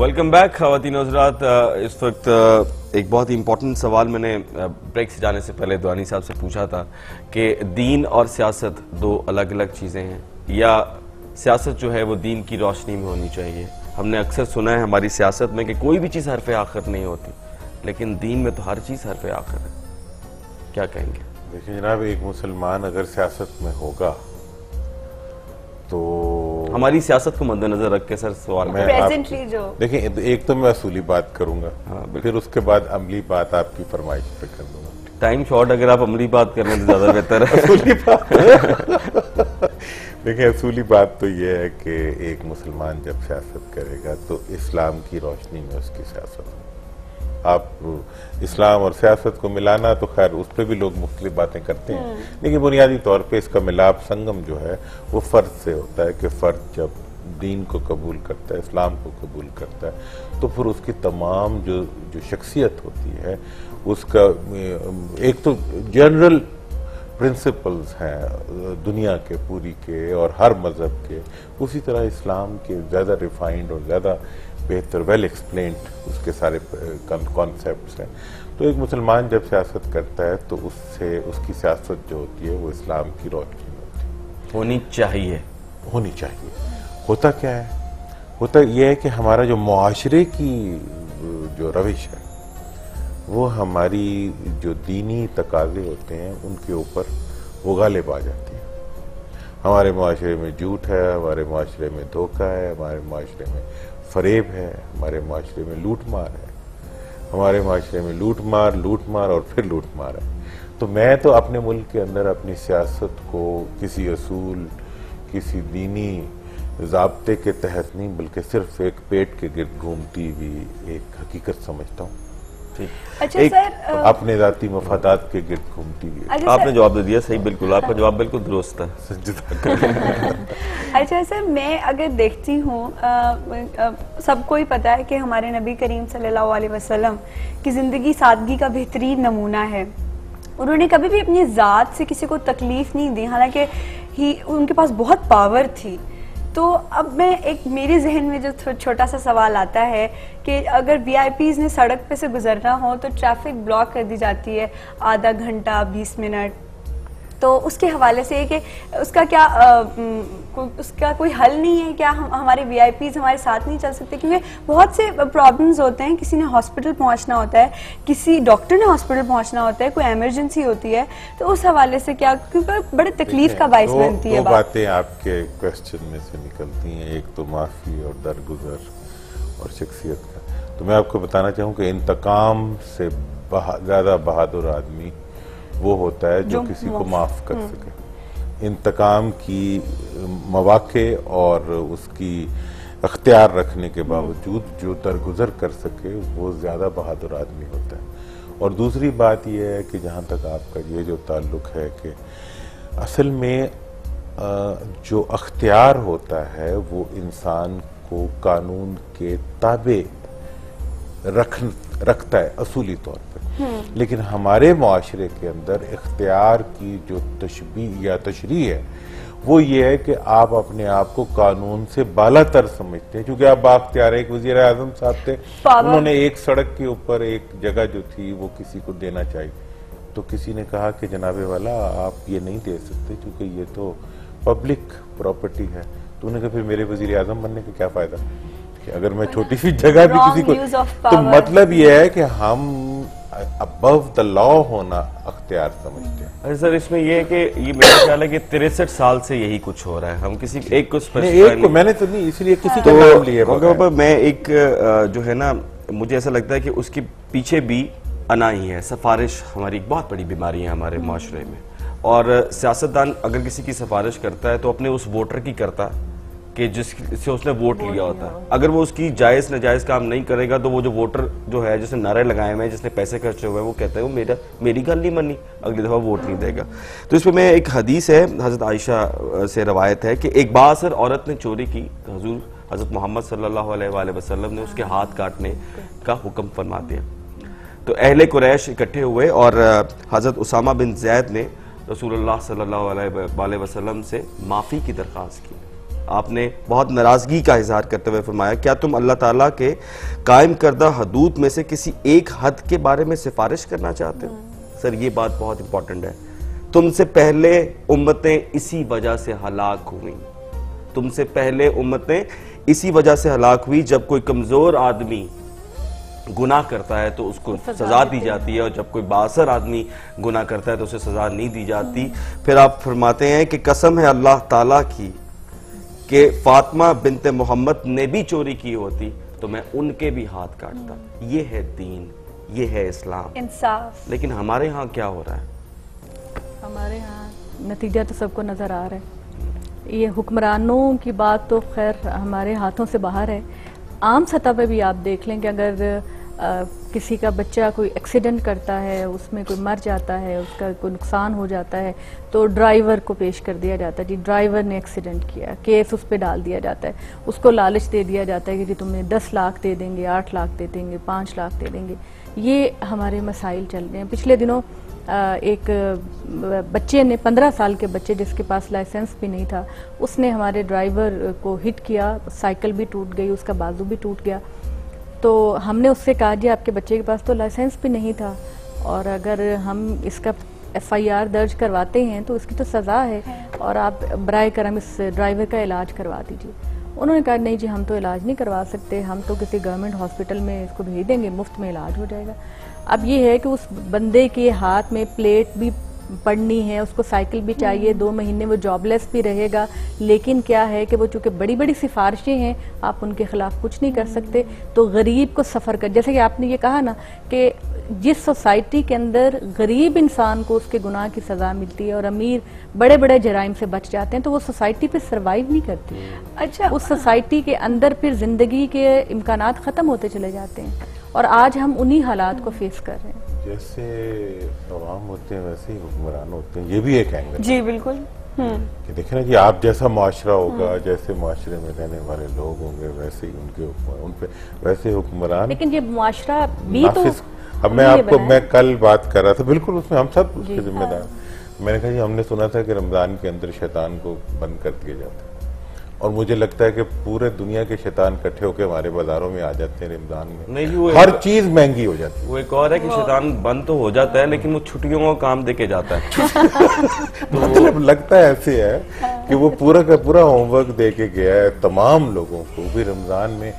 Welcome back ख़वातीन और हज़रात। इस वक्त एक बहुत ही इंपॉर्टेंट सवाल मैंने ब्रेक से जाने से पहले दुआनी साहब से पूछा था कि दीन और सियासत दो अलग अलग चीज़ें हैं या सियासत जो है वो दीन की रोशनी में होनी चाहिए। हमने अक्सर सुना है हमारी सियासत में कि कोई भी चीज़ हरफ़ आखिर नहीं होती, लेकिन दीन में तो हर चीज़ हरफ़ आखिर है। क्या कहेंगे? देखिए जनाब, एक मुसलमान अगर सियासत में होगा तो हमारी सियासत को मद्देनजर रख के सर सवाल मैं प्रेजेंटली जो देखिए, एक तो मैं असूली बात करूंगा, हाँ, फिर उसके बाद अमली बात आपकी फरमाइश पे कर दूंगा। टाइम शॉर्ट, अगर आप अमली बात कर रहे हैं तो ज़्यादा बेहतर है। असूली बात देखिए, असूली बात तो ये है कि एक मुसलमान जब सियासत करेगा तो इस्लाम की रोशनी में उसकी सियासत हो। आप इस्लाम और सियासत को मिलाना तो खैर उस पर भी लोग मुख्तलिफ बातें करते हैं, लेकिन बुनियादी तौर पे इसका मिलाप संगम जो है वो फ़र्द से होता है कि फ़र्द जब दीन को कबूल करता है, इस्लाम को कबूल करता है, तो फिर उसकी तमाम जो शख्सियत होती है उसका एक तो जनरल प्रिंसिपल्स हैं दुनिया के पूरी के और हर मज़हब के, उसी तरह इस्लाम के ज़्यादा रिफाइंड और ज़्यादा बेहतर वेल एक्सप्लेन्ड उसके सारे कॉन्सेप्ट्स हैं। तो एक मुसलमान जब सियासत करता है तो उससे उसकी सियासत जो होती है वो इस्लाम की रोशनी में होनी चाहिए। होता क्या है? होता यह है कि हमारा जो मुआशरे की जो रविश है वो हमारी जो दीनी तकाजे होते हैं उनके ऊपर वो गालिब आ जाती है। हमारे मुआशरे में झूठ है, हमारे मुआशरे में धोखा है, हमारे मुआशरे में फरेब है, हमारे माशरे में लूटमार है, हमारे माशरे में लूटमार और फिर लूटमार है। तो मैं तो अपने मुल्क के अंदर अपनी सियासत को किसी असूल, किसी दीनी ज़ाब्ते के तहत नहीं, बल्कि सिर्फ एक पेट के गिर्द घूमती हुई एक हकीकत समझता हूँ। अच्छा सर, अपने जाती मफादात के गिर्द घूमती हुई। आपने जवाब दे दिया, सही, बिल्कुल आपका जवाब बिल्कुल दुरुस्त है। अच्छा सर, मैं अगर देखती हूँ, सबको ही पता है कि हमारे नबी करीम सल्लल्लाहु अलैहि वसल्लम की ज़िंदगी सादगी का बेहतरीन नमूना है। उन्होंने कभी भी अपनी ज़ात से किसी को तकलीफ नहीं दी, हालांकि उनके पास बहुत पावर थी। तो अब मेरे जहन में जो छोटा सा सवाल आता है कि अगर वीआईपीज़ ने सड़क पे से गुजरना हो तो ट्रैफिक ब्लॉक कर दी जाती है आधा घंटा 20 मिनट, तो उसके हवाले से कि उसका कोई हल नहीं है क्या? हमारे वीआईपीज़ हमारे साथ नहीं चल सकते? क्योंकि बहुत से प्रॉब्लम्स होते हैं, किसी ने हॉस्पिटल पहुंचना होता है, किसी डॉक्टर ने हॉस्पिटल पहुंचना होता है, कोई इमरजेंसी होती है, तो उस हवाले से क्या, क्योंकि बड़े तकलीफ का बाइस बनती है। दो बातें आपके क्वेश्चन में से निकलती हैं, एक तो माफ़ी और दरगुजर और शख्सियत का। तो मैं आपको बताना चाहूँ कि इंतकाम से ज़्यादा बहादुर आदमी वो होता है जो किसी को माफ़ कर सके। इंतकाम की मौके और उसकी अख्तियार रखने के बावजूद जो दरगुजर कर सके वो ज़्यादा बहादुर आदमी होता है। और दूसरी बात यह है कि जहाँ तक आपका ये जो ताल्लुक़ है कि असल में जो अख्तियार होता है वो इंसान को कानून के ताबे रखता है असूली तौर पर, लेकिन हमारे मुआशरे के अंदर इख्तियार की जो तशबीह या तशरीह है वो ये है कि आप अपने आप को कानून से बालातर समझते हैं। क्योंकि आप बाख्तियार, एक वज़ीर आज़म साहब थे, उन्होंने एक सड़क के ऊपर एक जगह जो थी वो किसी को देना चाहिए, तो किसी ने कहा कि जनाबे वाला आप ये नहीं दे सकते क्योंकि ये तो पब्लिक प्रॉपर्टी है। तो उन्होंने कहा फिर मेरे वज़ीर आज़म बनने का क्या फ़ायदा कि अगर मैं छोटी सी जगह भी किसी को। तो मतलब ये है कि हम अबव द लॉ होना अख्तियार समझते हैं। अरे सर, इसमें ये है कि ये मेरा ख्याल है कि 63 साल से यही कुछ हो रहा है। हम किसी एक को स्पेसिफाई, मैंने तो नहीं, इसलिए किसी का नाम लिया। मैं एक जो है ना, मुझे ऐसा लगता है कि उसके पीछे भी अना ही है। सिफारिश हमारी एक बहुत बड़ी बीमारी है हमारे माशरे में, और सियासतदान अगर किसी की सिफारिश करता है तो अपने उस वोटर की करता कि जिससे उसने वोट लिया होता है। अगर वो उसकी जायज़ नाजायज़ काम नहीं करेगा तो वो जो वोटर जो है, जिसने नारे लगाए हुए हैं, जिसने पैसे खर्चे हुए हैं, वो कहता है वो मेरी गल नहीं मानी, अगली दफ़ा वोट नहीं देगा। तो इस पर मैं एक हदीस है, हज़रत आयशा से रवायत है कि एक बाअसर औरत ने चोरी की तो हुज़ूर हज़रत मोहम्मद सल्लल्लाहु अलैहि वसल्लम ने उसके हाथ काटने का हुक्म फरमा दिया। तो अहले कुरैश इकट्ठे हुए और हज़रत उसामा बिन ज़ैद ने रसूलुल्लाह सल्लल्लाहु अलैहि वसल्लम से माफ़ी की दरख्वास्त की। आपने बहुत नाराजगी का इजहार करते हुए फरमाया, क्या तुम अल्लाह ताला के कायम करदा हदूद में से किसी एक हद के बारे में सिफारिश करना चाहते हो? सर ये बात बहुत इंपॉर्टेंट है। तुमसे पहले उम्मतें इसी वजह से हलाक हुई, तुमसे पहले उम्मतें इसी वजह से हलाक हुई। जब कोई कमजोर आदमी गुनाह करता है तो उसको सजा दी जाती है, और जब कोई बासर आदमी गुनाह करता है तो उसे सजा नहीं दी जाती। फिर आप फरमाते हैं कि कसम है अल्लाह ताला की कि फातिमा बिनते मोहम्मद ने भी चोरी की होती तो मैं उनके भी हाथ काटता। ये है दीन, ये है इस्लाम, इंसाफ। लेकिन हमारे यहाँ क्या हो रहा है? हमारे यहाँ नतीजा तो सबको नज़र आ रहा है। ये हुक्मरानों की बात तो खैर हमारे हाथों से बाहर है। आम सतह पे भी आप देख लें कि अगर किसी का बच्चा कोई एक्सीडेंट करता है, उसमें कोई मर जाता है, उसका कोई नुकसान हो जाता है, तो ड्राइवर को पेश कर दिया जाता है, जी ड्राइवर ने एक्सीडेंट किया, केस उस पर डाल दिया जाता है। उसको लालच दे दिया जाता है कि जी तुम्हें 10 लाख दे देंगे, 8 लाख दे देंगे, 5 लाख दे देंगे। ये हमारे मसाइल चल रहे हैं। पिछले दिनों एक बच्चे ने, 15 साल के बच्चे जिसके पास लाइसेंस भी नहीं था, उसने हमारे ड्राइवर को हिट किया, साइकिल भी टूट गई, उसका बाजू भी टूट गया। तो हमने उससे कहा जी आपके बच्चे के पास तो लाइसेंस भी नहीं था, और अगर हम इसका FIR दर्ज करवाते हैं तो इसकी तो सज़ा है, और आप बराए करम इस ड्राइवर का इलाज करवा दीजिए। उन्होंने कहा नहीं जी हम तो इलाज नहीं करवा सकते, हम तो किसी गवर्नमेंट हॉस्पिटल में इसको भेज देंगे, मुफ्त में इलाज हो जाएगा। अब ये है कि उस बंदे के हाथ में प्लेट भी पड़नी है, उसको साइकिल भी चाहिए, 2 महीने वो जॉबलेस भी रहेगा। लेकिन क्या है कि वो चूंकि बड़ी बड़ी सिफारिशें हैं, आप उनके खिलाफ कुछ नहीं कर सकते। तो गरीब को सफ़र कर, जैसे कि आपने ये कहा ना कि जिस सोसाइटी के अंदर गरीब इंसान को उसके गुनाह की सज़ा मिलती है और अमीर बड़े बड़े जराइम से बच जाते हैं, तो वो सोसाइटी पे सरवाइव नहीं करती। अच्छा, उस सोसाइटी के अंदर फिर जिंदगी के इम्कानात ख़त्म होते चले जाते हैं, और आज हम उन्हीं हालात को फेस कर रहे हैं। जैसे अवाम होते हैं वैसे ही हुक्मरान होते हैं, ये भी एक एंगल जी बिल्कुल। कि देखें ना कि आप जैसा मुआशरा होगा, जैसे मुआशरे में रहने वाले लोग होंगे, वैसे ही उन पे वैसे हुक्मरान। लेकिन ये मुआशरा भी तो अब मैं कल बात कर रहा था, बिल्कुल उसमें हम सब उसके जिम्मेदार। मैंने कहा जी हमने सुना था कि रमजान के अंदर शैतान को बंद कर दिया जाता है, और मुझे लगता है कि पूरे दुनिया के शैतान इकट्ठे होकर हमारे बाजारों में आ जाते हैं रमजान में। नहीं, वो हर चीज महंगी हो जाती है। वो एक और है कि शैतान बंद तो हो जाता है, लेकिन वो छुट्टियों का काम देके जाता है। तो मतलब लगता है ऐसे है कि वो पूरा का पूरा होमवर्क दे के गया है तमाम लोगों को भी रमजान में।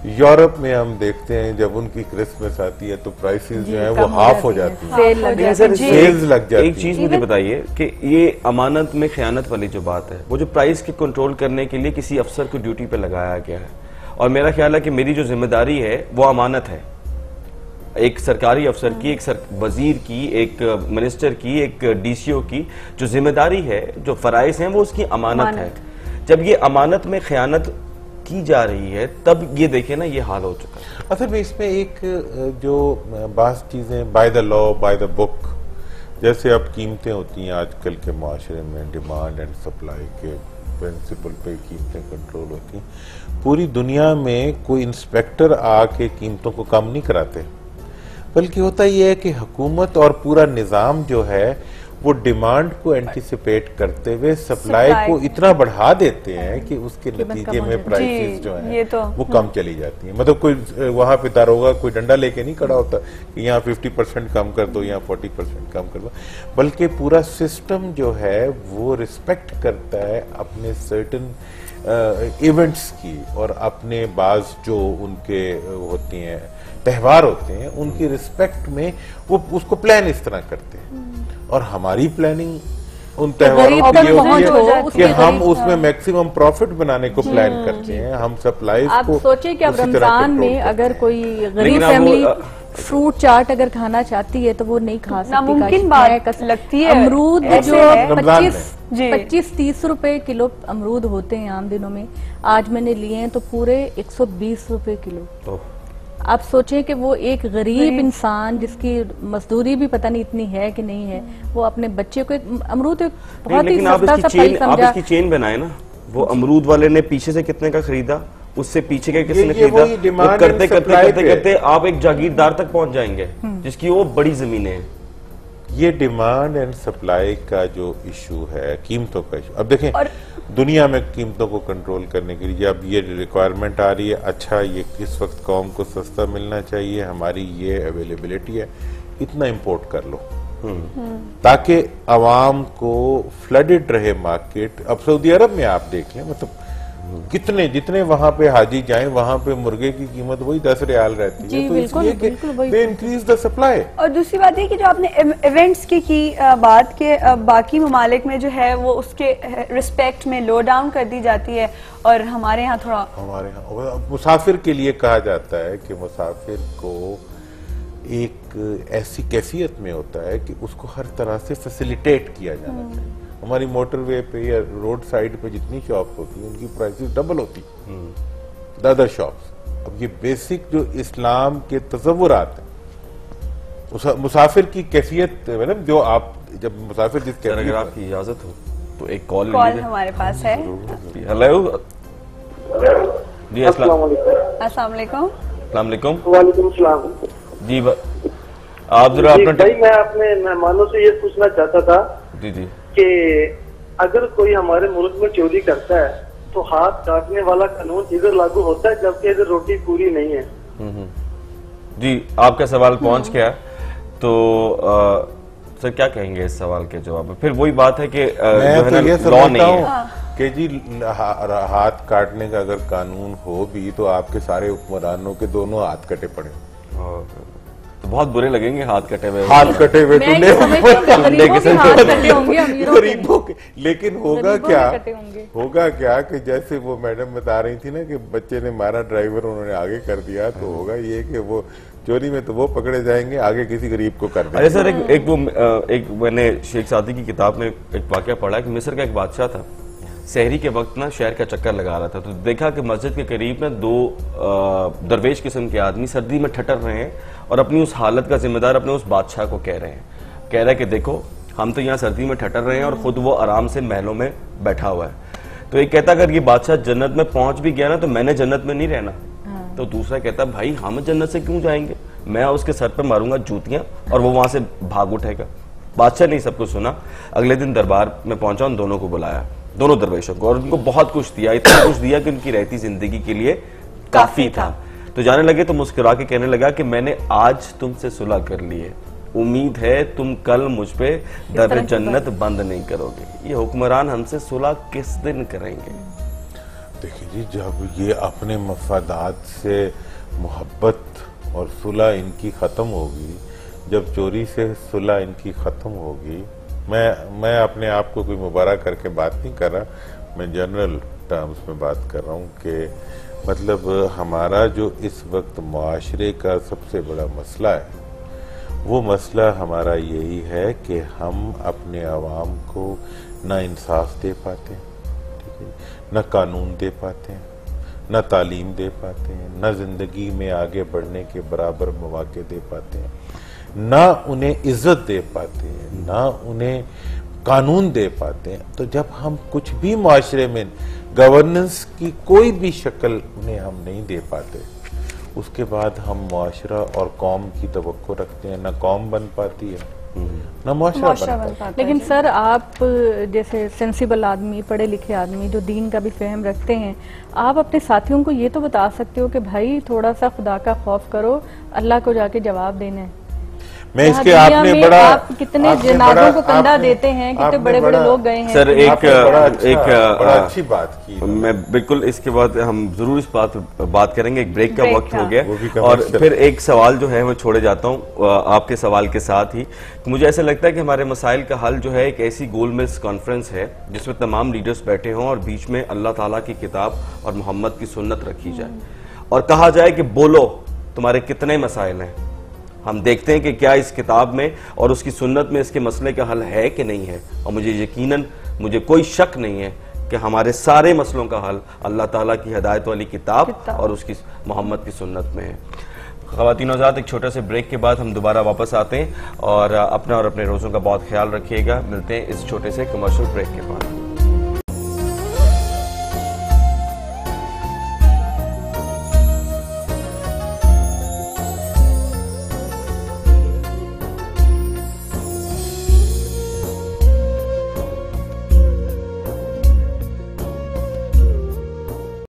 यूरोप में हम देखते हैं जब उनकी क्रिसमस आती है तो प्राइसेस जो है वो हाफ हो जाती है, सेल्स लग जाती है। एक चीज मुझे बताइए कि ये अमानत में खयानत वाली जो बात है, वो जो प्राइस के कंट्रोल करने के लिए किसी अफसर को ड्यूटी पे लगाया गया है, और मेरा ख्याल है कि मेरी जो जिम्मेदारी है वो अमानत है, एक सरकारी अफसर की, एक वजीर की, एक मिनिस्टर की, एक DCO की जो जिम्मेदारी है, जो फराइज हैं, वो उसकी अमानत है। जब ये अमानत में खयानत की जा रही है तब ये देखें ना ये हाल हो चुका है। असल में इसमें एक जो बात चीजें by the law by the book, जैसे अब कीमतें होती हैं आजकल के माशरे में, डिमांड एंड सप्लाई के प्रिंसिपल पे कीमतें कंट्रोल होती हैं। पूरी दुनिया में कोई इंस्पेक्टर आके कीमतों को कम नहीं कराते, बल्कि होता यह है कि हुकूमत और पूरा निज़ाम जो है वो डिमांड को एंटिसिपेट करते हुए सप्लाई को इतना बढ़ा देते हैं कि उसके नतीजे में प्राइसेस जो हैं तो वो कम चली जाती हैं। मतलब कोई वहां पे दारोगा कोई डंडा लेके नहीं खड़ा होता कि यहाँ 50% कम कर दो, यहाँ 40% कम कर दो, बल्कि पूरा सिस्टम जो है वो रिस्पेक्ट करता है अपने सर्टेन इवेंट्स की, और अपने बाज जो उनके होती हैं त्यौहार होते हैं उनकी रिस्पेक्ट में वो उसको प्लान इस तरह करते हैं। और हमारी प्लानिंग उन त्योहारों की ये होती है कि हम उसमें मैक्सिमम प्रॉफिट बनाने को प्लान करते हैं, हम सप्लाईज को। आप सोचिए कि अब रमजान में अगर कोई गरीब फैमिली फ्रूट चाट अगर खाना चाहती है तो वो नहीं खा सकती, नामुमकिन बात लगती है। अमरूद जो 25-30 रुपए किलो अमरूद होते हैं आम दिनों में, आज मैंने लिए हैं तो पूरे 120 रुपए किलो। आप सोचें कि वो एक गरीब इंसान जिसकी मजदूरी भी पता नहीं इतनी है कि नहीं है, वो अपने बच्चे को अमरूद बहुत ही सस्ता सा फल समझा। आप इसकी चेन बनाए ना, वो अमरूद वाले ने पीछे से कितने का खरीदा, उससे पीछे के किसने खरीदा, वो करते करते करते करते आप एक जागीरदार तक पहुंच जाएंगे जिसकी वो बड़ी जमीनें हैं। ये डिमांड एंड सप्लाई का जो इशू है, कीमतों का इशू, अब देखें दुनिया में कीमतों को कंट्रोल करने के लिए अब ये रिक्वायरमेंट आ रही है, अच्छा ये इस वक्त कौम को सस्ता मिलना चाहिए, हमारी ये अवेलेबिलिटी है, इतना इंपोर्ट कर लो ताकि अवाम को फ्लडेड रहे मार्केट। अब सऊदी अरब में आप देख लें, मतलब कितने जितने वहां पे हाजी जाएं वहां पे मुर्गे की कीमत वही 10 रियाल रहती है, तो इसलिए कि दे इंक्रीज द सप्लाई। और दूसरी बात है कि जो आपने इवेंट्स की बात के बाकी ममालिक में जो है वो उसके रिस्पेक्ट में लो डाउन कर दी जाती है और हमारे यहाँ थोड़ा, हमारे यहाँ मुसाफिर के लिए कहा जाता है कि मुसाफिर को एक ऐसी कैफियत में होता है कि उसको हर तरह से फैसिलिटेट किया जाना चाहिए। हमारी मोटरवे पे या रोड साइड पे जितनी शॉप्स होती हैं उनकी प्राइसेस डबल होती द अदर शॉप्स। अब ये बेसिक जो इस्लाम के तसव्वुरात हैं, मुसाफिर की कैफियत, मतलब जो आप जब मुसाफिर जिस कैफियत, अगर आपकी इजाजत हो तो एक कॉल हमारे पास है। हेलो जी, अस्सलाम वालेकुम। वालेकुम सलाम जी, आप जरा अपना भाई, मैं अपने मेहमानों से ये पूछना चाहता था जी जी कि अगर कोई हमारे मुल्क में चोरी करता है तो हाथ काटने वाला कानून इधर लागू होता है जबकि इधर रोटी पूरी नहीं है। जी, आपका सवाल पहुंच गया। तो सर क्या कहेंगे इस सवाल के जवाब में? फिर वही बात है कि मैं तो ये लॉ नहीं है कि जी हाथ काटने का अगर कानून हो भी तो आपके सारे हुक्मरानों के दोनों हाथ कटे पड़े, तो बहुत बुरे लगेंगे हाथ कटे हुए। हाथ कटे हुए तो गरीबों के, लेकिन होगा क्या कि जैसे वो मैडम बता रही थी ना कि बच्चे ने मारा, ड्राइवर उन्होंने आगे कर दिया, तो होगा ये कि वो चोरी में तो वो पकड़े जाएंगे, आगे किसी गरीब को कर देंगे। अरे सर, एक मैंने शेख सादी की किताब में एक वाकया पढ़ा कि मिस्र का एक बादशाह था, सहरी के वक्त ना शहर का चक्कर लगा रहा था, तो देखा कि मस्जिद के करीब ना दो दरवेश किस्म के आदमी सर्दी में ठटर रहे हैं और अपनी उस हालत का जिम्मेदार अपने उस बादशाह को कह रहा है कि देखो हम तो यहाँ सर्दी में ठटर रहे हैं और खुद वो आराम से महलों में बैठा हुआ है। तो एक कहता अगर ये बादशाह जन्नत में पहुंच भी गया ना तो मैंने जन्नत में नहीं रहना। तो दूसरा कहता भाई हम जन्नत से क्यों जाएंगे, मैं उसके सर पर मारूंगा जूतियां और वो वहां से भाग उठेगा। बादशाह ने सब कुछ सुना, अगले दिन दरबार में पहुंचा, उन दोनों को बुलाया, दोनों दरवेशों को, और उनको बहुत कुछ दिया, इतना कुछ दिया कि उनकी रहती जिंदगी के लिए काफी था। तो जाने लगे तो मुस्कुरा के कहने लगा कि मैंने आज तुमसे सुलह कर ली है, उम्मीद है तुम कल मुझ पे दर जन्नत बंद नहीं करोगे। ये हुक्मरान हमसे सुलह किस दिन करेंगे? देखिए जी, जब ये अपने मफादात से मोहब्बत और सुलह इनकी खत्म होगी, जब चोरी से सुलह इनकी खत्म होगी, मैं अपने आप को कोई मुबारक करके बात नहीं कर रहा, मैं जनरल टर्म्स में बात कर रहा हूँ कि मतलब हमारा जो इस वक्त मुआशरे का सबसे बड़ा मसला है, वो मसला हमारा यही है कि हम अपने आवाम को ना इंसाफ दे पाते हैं, ठीक है, न कानून दे पाते हैं, न तालीम दे पाते हैं, न जिंदगी में आगे बढ़ने के बराबर मौके दे पाते हैं, ना उन्हें इज्जत दे पाते हैं, ना उन्हें कानून दे पाते हैं। तो जब हम कुछ भी माशरे में गवर्नेंस की कोई भी शक्ल उन्हें हम नहीं दे पाते, उसके बाद हम मुआशरा और कौम की तवक्को रखते हैं, ना कौम बन पाती है ना मुआशरा बन पाता है। लेकिन सर आप जैसे सेंसिबल आदमी, पढ़े लिखे आदमी जो दीन का भी फहम रखते हैं, आप अपने साथियों को ये तो बता सकते हो कि भाई थोड़ा सा खुदा का खौफ करो, अल्लाह को जाके जवाब देना है। मैं इसके आपने बड़ा आप कितने जनाजों को कंधा देते हैं, कितने बड़े बड़े लोग गए हैं। सर बड़ा अच्छी बात की, मैं बिल्कुल इसके बाद हम जरूर इस बात करेंगे। एक ब्रेक का वक्त हो गया और फिर एक सवाल जो है मैं छोड़े जाता हूँ आपके सवाल के साथ ही। मुझे ऐसा लगता है कि हमारे मसाइल का हल जो है एक ऐसी गोलमेज कॉन्फ्रेंस है जिसमें तमाम लीडर्स बैठे हों और बीच में अल्लाह ताला की किताब और मोहम्मद की सुन्नत रखी जाए और कहा जाए कि बोलो तुम्हारे कितने मसाइल हैं। हम देखते हैं कि क्या इस किताब में और उसकी सुन्नत में इसके मसले का हल है कि नहीं है, और मुझे कोई शक नहीं है कि हमारे सारे मसलों का हल अल्लाह ताला की हिदायत वाली किताब और उसकी मोहम्मद की सुन्नत में है। ख़वातीन और हज़रात, एक छोटे से ब्रेक के बाद हम दोबारा वापस आते हैं और अपना और अपने रोज़ों का बहुत ख्याल रखिएगा। मिलते हैं इस छोटे से कमर्शियल ब्रेक के बाद।